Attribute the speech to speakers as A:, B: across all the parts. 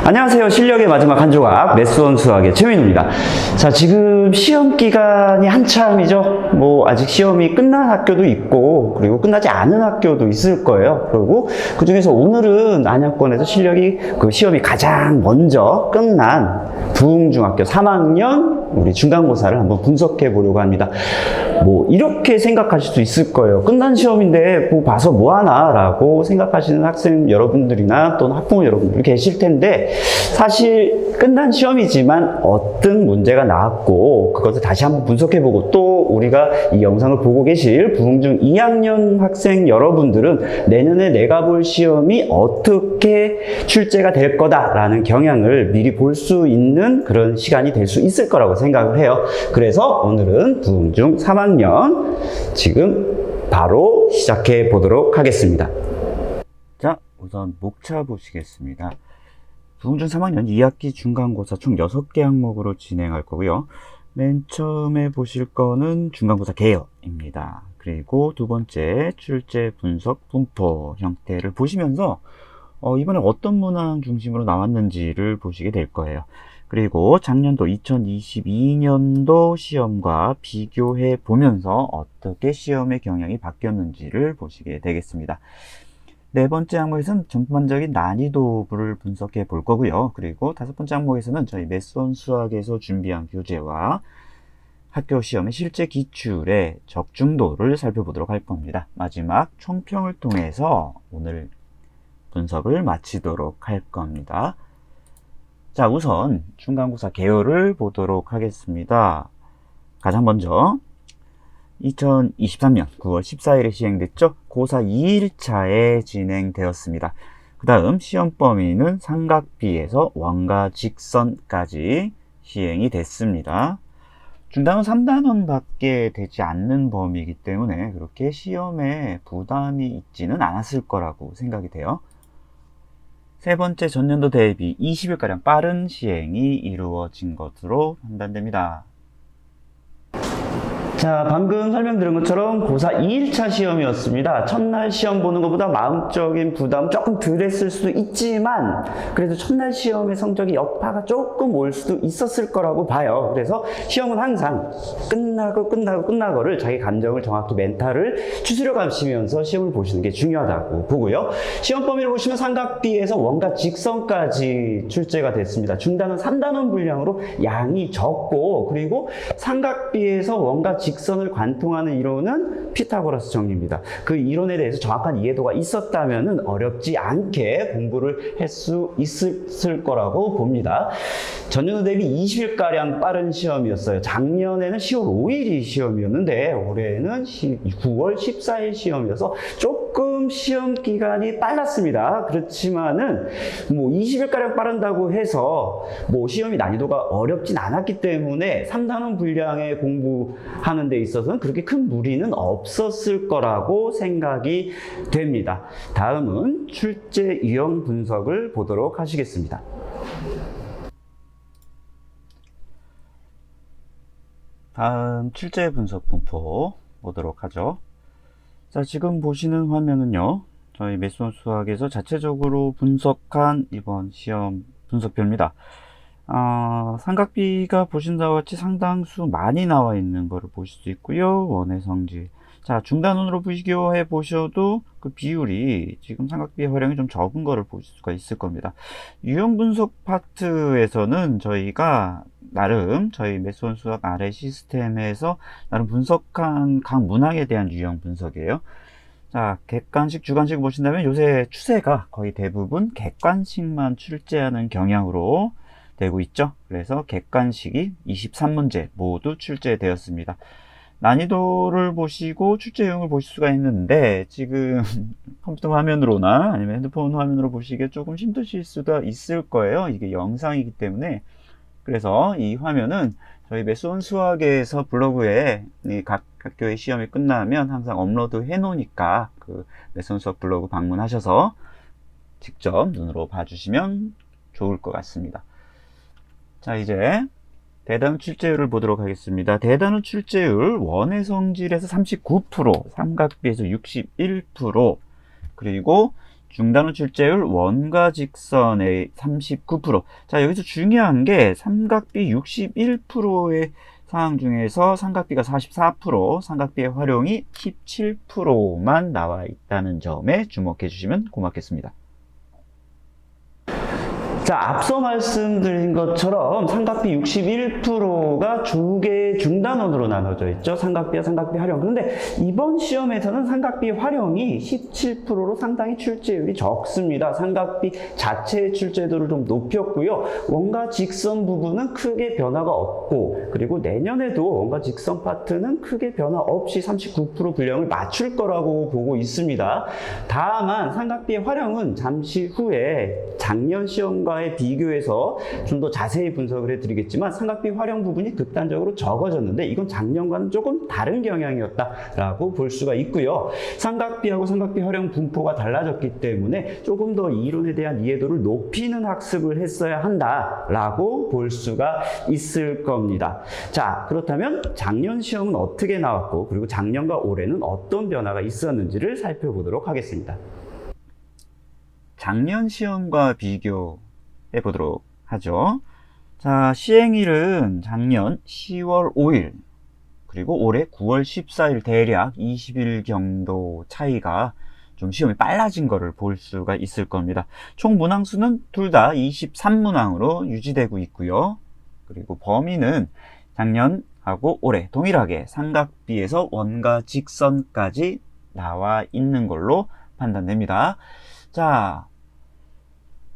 A: 안녕하세요. 실력의 마지막 한 조각 매스원 수학의 최민우입니다. 자, 지금 시험 기간이 한참이죠. 아직 시험이 끝난 학교도 있고 그리고 끝나지 않은 학교도 있을 거예요. 그리고 그 중에서 오늘은 안양권에서 그 시험이 가장 먼저 끝난 부흥중학교 3학년 우리 중간고사를 한번 분석해 보려고 합니다. 이렇게 생각하실 수 있을 거예요. 끝난 시험인데 봐서 뭐하나 라고 생각하시는 학생 여러분들이나 또는 학부모 여러분들 계실 텐데, 사실 끝난 시험이지만 어떤 문제가 나왔고 그것을 다시 한번 분석해 보고, 또 우리가 이 영상을 보고 계실 부흥중 2학년 학생 여러분들은 내년에 내가 볼 시험이 어떻게 출제가 될 거다라는 경향을 미리 볼 수 있는 그런 시간이 될 수 있을 거라고 생각을 해요. 그래서 오늘은 부흥중 3학년 지금 바로 시작해 보도록 하겠습니다. 자, 우선 목차 보시겠습니다. 부흥중 3학년 2학기 중간고사 총 6개 항목으로 진행할 거고요. 맨 처음에 보실 거는 중간고사 개요입니다. 그리고 두 번째 출제 분석 분포 형태를 보시면서 이번에 어떤 문항 중심으로 나왔는지를 보시게 될 거예요. 그리고 작년도 2022년도 시험과 비교해 보면서 어떻게 시험의 경향이 바뀌었는지를 보시게 되겠습니다. 네 번째 항목에서는 전반적인 난이도를 분석해 볼 거고요. 그리고 다섯 번째 항목에서는 저희 매스원 수학에서 준비한 교재와 학교 시험의 실제 기출의 적중도를 살펴보도록 할 겁니다. 마지막 총평을 통해서 오늘 분석을 마치도록 할 겁니다. 자, 우선 중간고사 개요를 보도록 하겠습니다. 가장 먼저 2023년 9월 14일에 시행됐죠. 고사 2일차에 진행되었습니다. 그 다음 시험 범위는 삼각비에서 원과 직선까지 시행이 됐습니다. 중단원 3단원 밖에 되지 않는 범위이기 때문에 그렇게 시험에 부담이 있지는 않았을 거라고 생각이 돼요. 세 번째, 전년도 대비 20일가량 빠른 시행이 이루어진 것으로 판단됩니다. 자, 방금 설명드린 것처럼 고사 2일차 시험이었습니다. 첫날 시험 보는 것보다 마음적인 부담 조금 덜 했을 수도 있지만 그래도 첫날 시험의 성적이 여파가 조금 올 수도 있었을 거라고 봐요. 그래서 시험은 항상 끝나고를 자기 감정을 정확히 멘탈을 추스려 가시면서 시험을 보시는 게 중요하다고 보고요. 시험 범위를 보시면 삼각비에서 원과 직선까지 출제가 됐습니다. 중단은 3단원 분량으로 양이 적고, 그리고 삼각비에서 원과 직선을 관통하는 이론은 피타고라스 정리입니다. 그 이론에 대해서 정확한 이해도가 있었다면 어렵지 않게 공부를 할 수 있을 거라고 봅니다. 전년도 대비 20일가량 빠른 시험이었어요. 작년에는 10월 5일이 시험이었는데 올해는 9월 14일 시험이어서 조금 시험 기간이 빨랐습니다. 그렇지만은 20일가량 빠른다고 해서 시험이 난이도가 어렵진 않았기 때문에 3단원 분량의 공부하는 데 있어서는 그렇게 큰 무리는 없었을 거라고 생각이 됩니다. 다음은 출제 유형 분석을 보도록 하시겠습니다. 다음 출제 분석 분포 보도록 하죠. 자, 지금 보시는 화면은요, 저희 매스원 수학에서 자체적으로 분석한 이번 시험 분석표입니다. 삼각비가 보신 바와 같이 상당수 많이 나와 있는 것을 보실 수 있고요. 원의 성질. 자, 중단원으로 비교해 보셔도 그 비율이 지금 삼각비의 활용이 좀 적은 것을 보실 수가 있을 겁니다. 유형 분석 파트에서는 저희가 나름 저희 매스원 수학 아래 시스템에서 나름 분석한 각 문항에 대한 유형 분석이에요. 자, 객관식, 주관식 보신다면 요새 추세가 거의 대부분 객관식만 출제하는 경향으로 되고 있죠. 그래서 객관식이 23문제 모두 출제되었습니다. 난이도를 보시고 출제 유형을 보실 수가 있는데 지금 컴퓨터 화면으로나 아니면 핸드폰 화면으로 보시기에 조금 힘드실 수가 있을 거예요. 이게 영상이기 때문에. 그래서 이 화면은 저희 매스원 수학에서 블로그에 각 학교의 시험이 끝나면 항상 업로드 해 놓으니까 그 매스원 수학 블로그 방문하셔서 직접 눈으로 봐주시면 좋을 것 같습니다. 자, 이제 대단원 출제율을 보도록 하겠습니다. 대단원 출제율 원의 성질에서 39%, 삼각비에서 61%, 그리고 중단원 출제율 원과 직선의 39%. 자, 여기서 중요한 게 삼각비 61%의 상황 중에서 삼각비가 44%, 삼각비의 활용이 17%만 나와 있다는 점에 주목해 주시면 고맙겠습니다. 자, 앞서 말씀드린 것처럼 삼각비 61%가 두 개의 중단원으로 나눠져 있죠. 삼각비와 삼각비 활용. 그런데 이번 시험에서는 삼각비 활용이 17%로 상당히 출제율이 적습니다. 삼각비 자체의 출제도를 좀 높였고요. 원과 직선 부분은 크게 변화가 없고, 그리고 내년에도 원과 직선 파트는 크게 변화 없이 39% 분량을 맞출 거라고 보고 있습니다. 다만 삼각비의 활용은 잠시 후에 작년 시험과 비교해서 좀 더 자세히 분석을 해드리겠지만 삼각비 활용 부분이 극단적으로 적어졌는데 이건 작년과는 조금 다른 경향이었다라고 볼 수가 있고요. 삼각비하고 삼각비 활용 분포가 달라졌기 때문에 조금 더 이론에 대한 이해도를 높이는 학습을 했어야 한다라고 볼 수가 있을 겁니다. 자, 그렇다면 작년 시험은 어떻게 나왔고 그리고 작년과 올해는 어떤 변화가 있었는지를 살펴보도록 하겠습니다. 작년 시험과 비교해 보도록 하죠. 자, 시행일은 작년 10월 5일 그리고 올해 9월 14일 대략 20일 정도 차이가 좀 시험이 빨라진 거를 볼 수가 있을 겁니다. 총 문항수는 둘 다 23문항으로 유지되고 있고요. 그리고 범위는 작년하고 올해 동일하게 삼각비에서 원과 직선까지 나와 있는 걸로 판단됩니다. 자,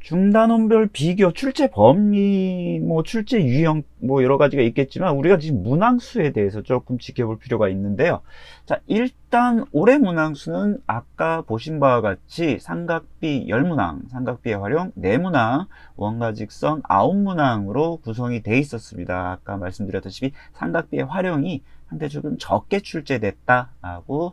A: 중단원별 비교, 출제 범위, 출제 유형, 여러 가지가 있겠지만, 우리가 지금 문항수에 대해서 조금 지켜볼 필요가 있는데요. 자, 일단, 올해 문항수는 아까 보신 바와 같이 삼각비 10문항, 삼각비의 활용 4문항, 원과 직선 9문항으로 구성이 되어 있었습니다. 아까 말씀드렸다시피 삼각비의 활용이 상대적으로 적게 출제됐다라고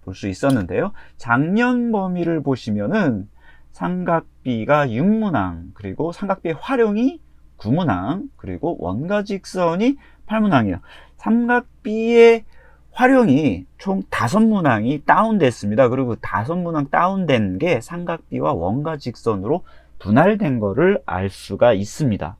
A: 볼 수 있었는데요. 작년 범위를 보시면은 삼각비가 6문항, 그리고 삼각비의 활용이 9문항, 그리고 원과 직선이 8문항이에요. 삼각비의 활용이 총 5문항이 다운됐습니다. 그리고 5문항 다운된 게 삼각비와 원과 직선으로 분할된 거를 알 수가 있습니다.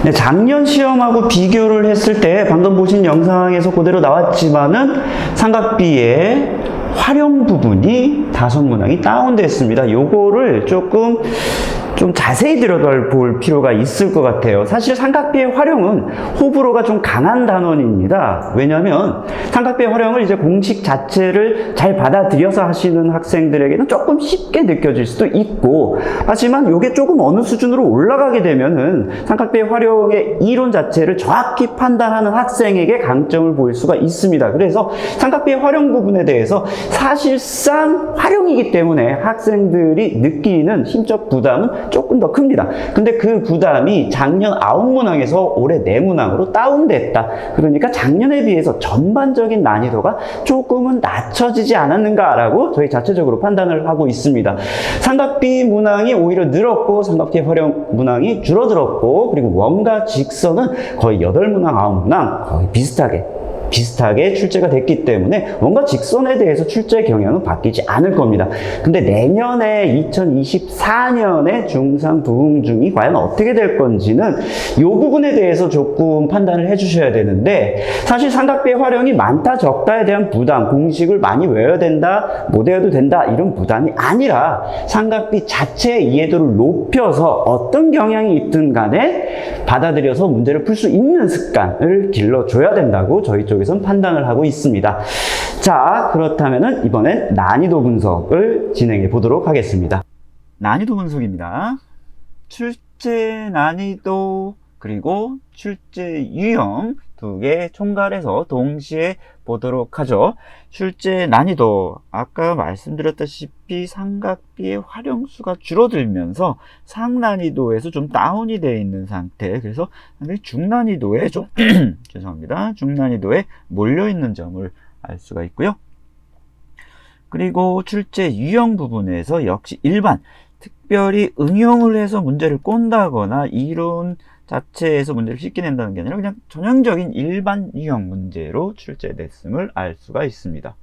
A: 네, 작년 시험하고 비교를 했을 때 방금 보신 영상에서 그대로 나왔지만은 삼각비의 활용 부분이 5문항이 다운됐습니다. 요거를 조금 좀 자세히 들여다볼 필요가 있을 것 같아요. 사실 삼각비의 활용은 호불호가 좀 강한 단원입니다. 왜냐하면 삼각비의 활용을 이제 공식 자체를 잘 받아들여서 하시는 학생들에게는 조금 쉽게 느껴질 수도 있고, 하지만 이게 조금 어느 수준으로 올라가게 되면은 삼각비의 활용의 이론 자체를 정확히 판단하는 학생에게 강점을 보일 수가 있습니다. 그래서 삼각비의 활용 부분에 대해서 사실상 활용이기 때문에 학생들이 느끼는 심적 부담은 조금 더 큽니다. 근데 그 부담이 작년 9문항에서 올해 4문항으로 다운됐다. 그러니까 작년에 비해서 전반적인 난이도가 조금은 낮춰지지 않았는가라고 저희 자체적으로 판단을 하고 있습니다. 삼각비 문항이 오히려 늘었고 삼각비 활용 문항이 줄어들었고, 그리고 원과 직선은 거의 8문항, 9문항 거의 비슷하게 출제가 됐기 때문에 원과 직선에 대해서 출제 경향은 바뀌지 않을 겁니다. 근데 내년에 2024년에 중3 부흥중이 과연 어떻게 될 건지는 이 부분에 대해서 조금 판단을 해주셔야 되는데, 사실 삼각비의 활용이 많다 적다에 대한 부담, 공식을 많이 외워야 된다, 못 외워도 된다 이런 부담이 아니라 삼각비 자체의 이해도를 높여서 어떤 경향이 있든 간에 받아들여서 문제를 풀 수 있는 습관을 길러줘야 된다고 저희 쪽에서는 판단을 하고 있습니다. 자, 그렇다면 이번엔 난이도 분석을 진행해 보도록 하겠습니다. 난이도 분석입니다. 출제 난이도 그리고 출제 유형 두 개 총괄해서 동시에 보도록 하죠. 출제 난이도, 아까 말씀드렸다시피 삼각비의 활용수가 줄어들면서 상난이도에서 좀 다운이 되어 있는 상태, 그래서 중난이도에 좀 죄송합니다, 중난이도에 몰려 있는 점을 알 수가 있고요. 그리고 출제 유형 부분에서 역시 일반, 특별히 응용을 해서 문제를 꼰다거나 이론 자체에서 문제를 쉽게 낸다는 게 아니라 그냥 전형적인 일반 유형 문제로 출제됐음을 알 수가 있습니다.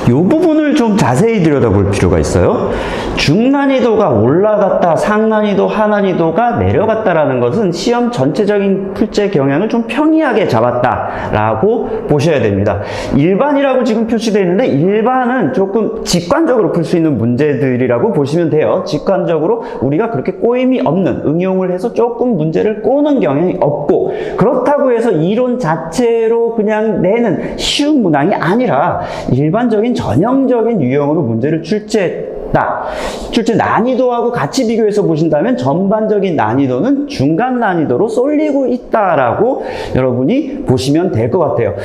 A: 이 부분을 좀 자세히 들여다볼 필요가 있어요. 중난이도가 올라갔다, 상난이도, 하난이도가 내려갔다라는 것은 시험 전체적인 풀재 경향을 좀 평이하게 잡았다라고 보셔야 됩니다. 일반이라고 지금 표시되어 있는데 일반은 조금 직관적으로 풀 수 있는 문제들이라고 보시면 돼요. 직관적으로 우리가 그렇게 꼬임이 없는, 응용을 해서 조금 문제를 꼬는 경향이 없고, 그렇다고 해서 이론 자체로 그냥 내는 쉬운 문항이 아니라 일반적인 전형적인 유형으로 문제를 출제했다. 출제 난이도하고 같이 비교해서 보신다면 전반적인 난이도는 중간 난이도로 쏠리고 있다라고 여러분이 보시면 될 것 같아요.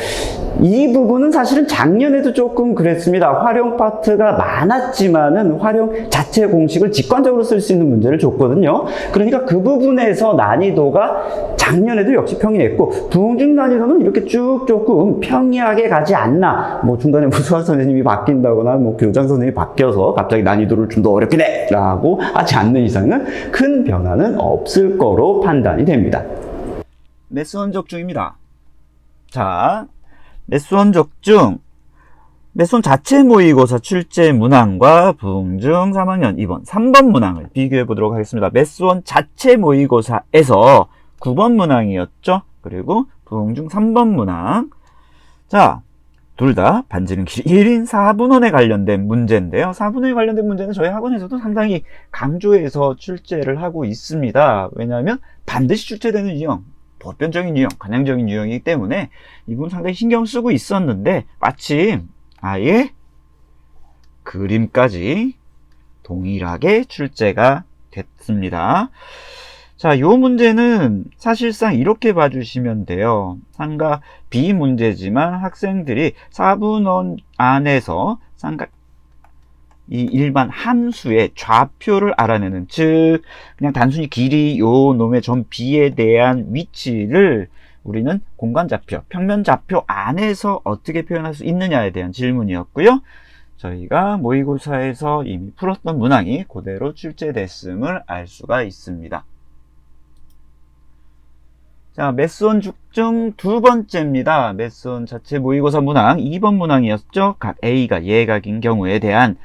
A: 이 부분은 사실은 작년에도 조금 그랬습니다. 활용 파트가 많았지만은 활용 자체 공식을 직관적으로 쓸 수 있는 문제를 줬거든요. 그러니까 그 부분에서 난이도가 작년에도 역시 평이했고, 부흥중 난이도는 이렇게 쭉 조금 평이하게 가지 않나. 뭐 중간에 뭐 수학 선생님이 바뀐다거나 뭐 교장 선생님이 바뀌어서 갑자기 난이도를 좀 더 어렵게 내! 라고 하지 않는 이상은 큰 변화는 없을 거로 판단이 됩니다.
B: 매수원 적중입니다. 자, 매수원 적중, 매수원 자체 모의고사 출제 문항과 부흥중 3학년 2번, 3번 문항을 비교해 보도록 하겠습니다. 매수원 자체 모의고사에서 9번 문항이었죠. 그리고 부흥중 3번 문항. 자, 둘 다 반지름 길이 1인 4분원에 관련된 문제인데요. 4분원에 관련된 문제는 저희 학원에서도 상당히 강조해서 출제를 하고 있습니다. 왜냐하면 반드시 출제되는 유형, 보편적인 유형, 관행적인 유형이기 때문에 이 부분 상당히 신경 쓰고 있었는데 마침 아예 그림까지 동일하게 출제가 됐습니다. 자, 이 문제는 사실상 이렇게 봐주시면 돼요. 삼각 비문제지만 학생들이 4분원 안에서 삼각 이 일반 함수의 좌표를 알아내는, 즉 그냥 단순히 길이 요 놈의 점 B에 대한 위치를 우리는 공간좌표, 평면좌표 안에서 어떻게 표현할 수 있느냐에 대한 질문이었고요. 저희가 모의고사에서 이미 풀었던 문항이 그대로 출제됐음을 알 수가 있습니다. 자, 매수원 죽중 두 번째입니다. 매수원 자체 모의고사 문항 2번 문항이었죠. 각 A가 예각인 경우에 대한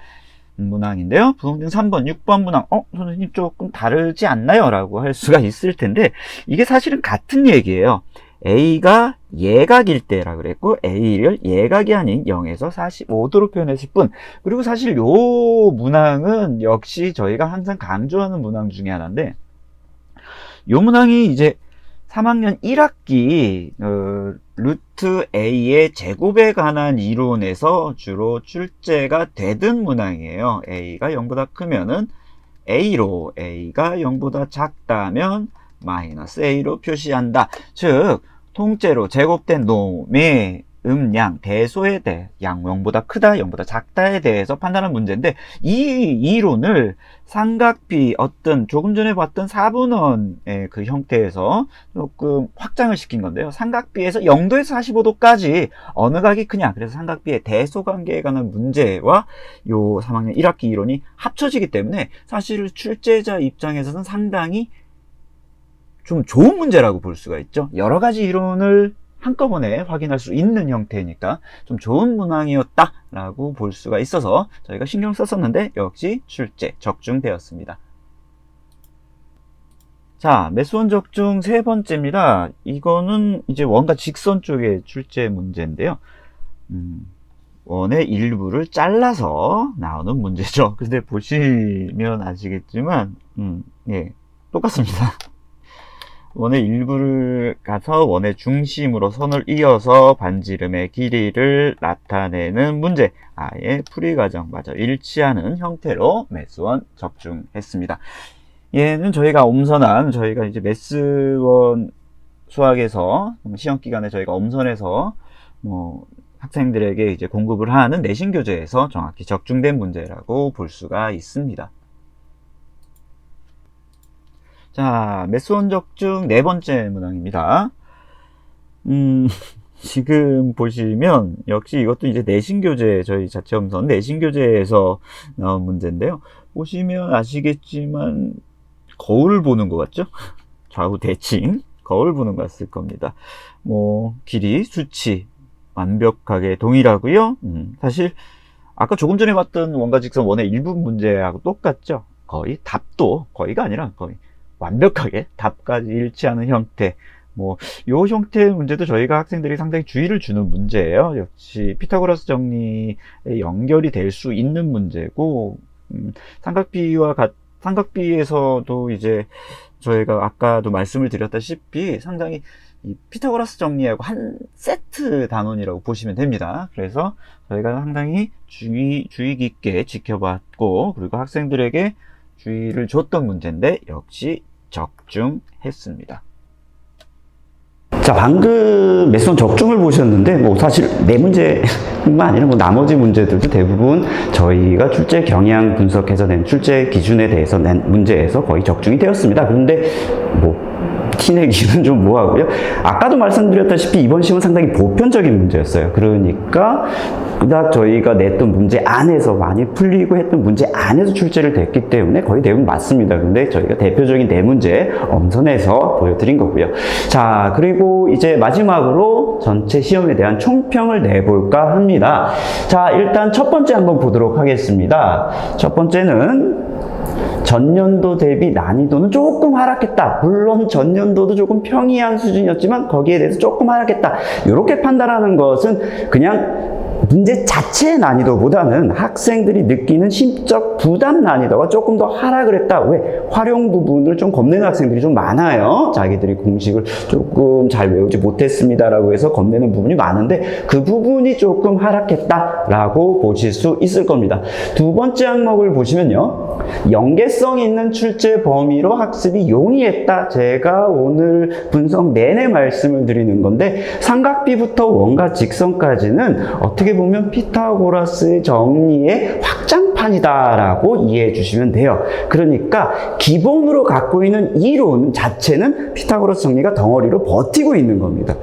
B: 문항인데요. 부흥중 3번, 6번 문항, 선생님 조금 다르지 않나요? 라고 할 수가 있을 텐데, 이게 사실은 같은 얘기예요. A가 예각일 때라 그랬고, A를 예각이 아닌 0에서 45도로 표현했을 뿐. 그리고 사실 요 문항은 역시 저희가 항상 강조하는 문항 중에 하나인데, 요 문항이 이제 3학년 1학기 루트 A의 제곱에 관한 이론에서 주로 출제가 되던 문항이에요. A가 0보다 크면은 A로, A가 0보다 작다면 마이너스 A로 표시한다. 즉 통째로 제곱된 놈의 음양, 대소에 대해 양 0보다 크다, 0보다 작다에 대해서 판단한 문제인데, 이 이론을 삼각비 어떤 조금 전에 봤던 4분원의 그 형태에서 조금 확장을 시킨 건데요. 삼각비에서 0도에서 45도까지 어느 각이 크냐, 그래서 삼각비의 대소관계에 관한 문제와 요 3학년 1학기 이론이 합쳐지기 때문에 사실 출제자 입장에서는 상당히 좀 좋은 문제라고 볼 수가 있죠. 여러 가지 이론을 한꺼번에 확인할 수 있는 형태니까 좀 좋은 문항이었다라고 볼 수가 있어서 저희가 신경 썼었는데 역시 출제, 적중되었습니다. 자, 매수원 적중 세 번째입니다. 이거는 이제 원과 직선 쪽의 출제 문제인데요. 원의 일부를 잘라서 나오는 문제죠. 근데 보시면 아시겠지만, 예, 똑같습니다. 원의 일부를 가서 원의 중심으로 선을 이어서 반지름의 길이를 나타내는 문제. 아예 풀이 과정마저 일치하는 형태로 매수원 적중했습니다. 얘는 저희가 엄선한, 저희가 이제 매수원 수학에서 시험 기간에 저희가 엄선해서 학생들에게 이제 공급을 하는 내신 교재에서 정확히 적중된 문제라고 볼 수가 있습니다. 자, 매수원 적중 네 번째 문항입니다. 지금 보시면 역시 이것도 이제 내신 교재, 저희 자체 엄선 내신 교재에서 나온 문제인데요. 보시면 아시겠지만 거울을 보는 것 같죠? 좌우 대칭 거울 보는 것 같을 겁니다. 길이, 수치 완벽하게 동일하고요. 사실 아까 조금 전에 봤던 원가직선 원의 일부 문제하고 똑같죠. 거의 답도 거의가 아니라 거의 완벽하게 답까지 일치하는 형태. 뭐, 요 형태의 문제도 저희가 학생들이 상당히 주의를 주는 문제예요. 역시 피타고라스 정리에 연결이 될 수 있는 문제고, 삼각비에서도 이제 저희가 아까도 말씀을 드렸다시피 상당히 이 피타고라스 정리하고 한 세트 단원이라고 보시면 됩니다. 그래서 저희가 상당히 주의 깊게 지켜봤고, 그리고 학생들에게 주의를 줬던 문제인데 역시 적중했습니다.
A: 자, 방금 메스온 적중을 보셨는데, 뭐, 사실 네 문제뿐만 아니라 뭐, 나머지 문제들도 대부분 저희가 출제 경향 분석해서 낸 출제 기준에 대해서 낸 문제에서 거의 적중이 되었습니다. 그런데, 뭐, 티내기는 좀 뭐하고요. 아까도 말씀드렸다시피 이번 시험은 상당히 보편적인 문제였어요. 그러니까 그닥 저희가 냈던 문제 안에서 많이 풀리고 했던 문제 안에서 출제를 됐기 때문에 거의 대부분 맞습니다. 그런데 저희가 대표적인 네 문제 엄선해서 보여드린 거고요. 자, 그리고 이제 마지막으로 전체 시험에 대한 총평을 내볼까 합니다. 자, 일단 첫 번째 한번 보도록 하겠습니다. 첫 번째는 전년도 대비 난이도는 조금 하락했다. 물론 전년도도 조금 평이한 수준이었지만 거기에 대해서 조금 하락했다. 이렇게 판단하는 것은 그냥 문제 자체의 난이도보다는 학생들이 느끼는 심적 부담 난이도가 조금 더 하락을 했다. 왜? 활용 부분을 좀 겁내는 학생들이 좀 많아요. 자기들이 공식을 조금 잘 외우지 못했습니다라고 해서 겁내는 부분이 많은데 그 부분이 조금 하락했다라고 보실 수 있을 겁니다. 두 번째 항목을 보시면요. 연계성 있는 출제 범위로 학습이 용이했다. 제가 오늘 분석 내내 말씀을 드리는 건데 삼각비부터 원과 직선까지는 어떻게 보면 피타고라스의 정리의 확장판이다라고 이해해 주시면 돼요. 그러니까 기본으로 갖고 있는 이론 자체는 피타고라스 정리가 덩어리로 버티고 있는 겁니다.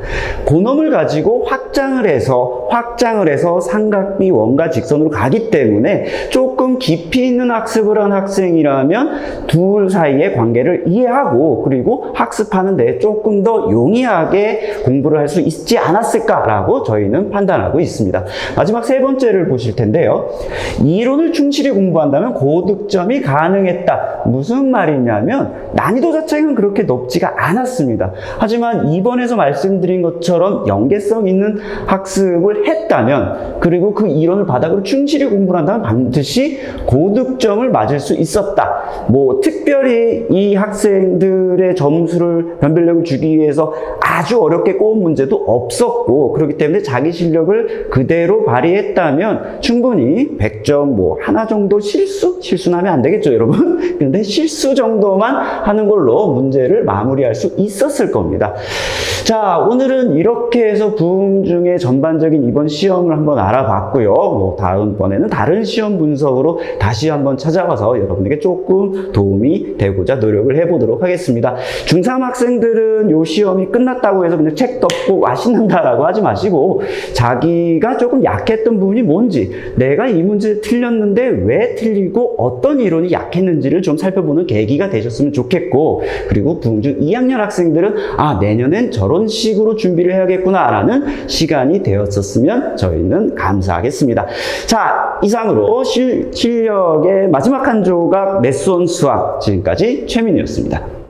A: 그놈을 가지고 확장을 해서 삼각비 원과 직선으로 가기 때문에 조금 깊이 있는 학습을 한 학생이라면 둘 사이의 관계를 이해하고 그리고 학습하는 데 조금 더 용이하게 공부를 할 수 있지 않았을까라고 저희는 판단하고 있습니다. 마지막 세 번째를 보실 텐데요. 이론을 충실히 공부한다면 고득점이 가능했다. 무슨 말이냐면 난이도 자체는 그렇게 높지가 않았습니다. 하지만 이번에서 말씀드린 것처럼 연계성 있는 학습을 했다면 그리고 그 이론을 바닥으로 충실히 공부를 한다면 반드시 고득점을 맞을 수 있었다. 뭐 특별히 이 학생들의 점수를 변별력을 주기 위해서 아주 어렵게 꼬은 문제도 없었고 그렇기 때문에 자기 실력을 그대로 발휘했다면 충분히 100점 뭐 하나 정도 실수는 하면 안 되겠죠, 여러분? 근데 실수 정도만 하는 걸로 문제를 마무리할 수 있었을 겁니다. 자, 오늘은 이렇게 해서 부흥 중에 전반적인 이번 시험을 한번 알아봤고요. 뭐 다음번에는 다른 시험 분석으로 다시 한번 찾아와서 여러분에게 조금 도움이 되고자 노력을 해보도록 하겠습니다. 중3 학생들은 이 시험이 끝났다고 해서 그냥 책 덮고 신난다라고 하지 마시고 자기가 조금 약했던 부분이 뭔지 내가 이 문제 틀렸는데 왜 틀리고 어떤 이론이 약했는지를 좀 살펴보는 계기가 되셨으면 좋겠고 그리고 부흥 중 2학년 학생들은 내년엔 저런 식으로 준비를 해야겠구나 라는 시간이 되었었으면 저희는 감사하겠습니다. 자, 이상으로 실력의 마지막 한 조각 메스온 수학 지금까지 최민이었습니다.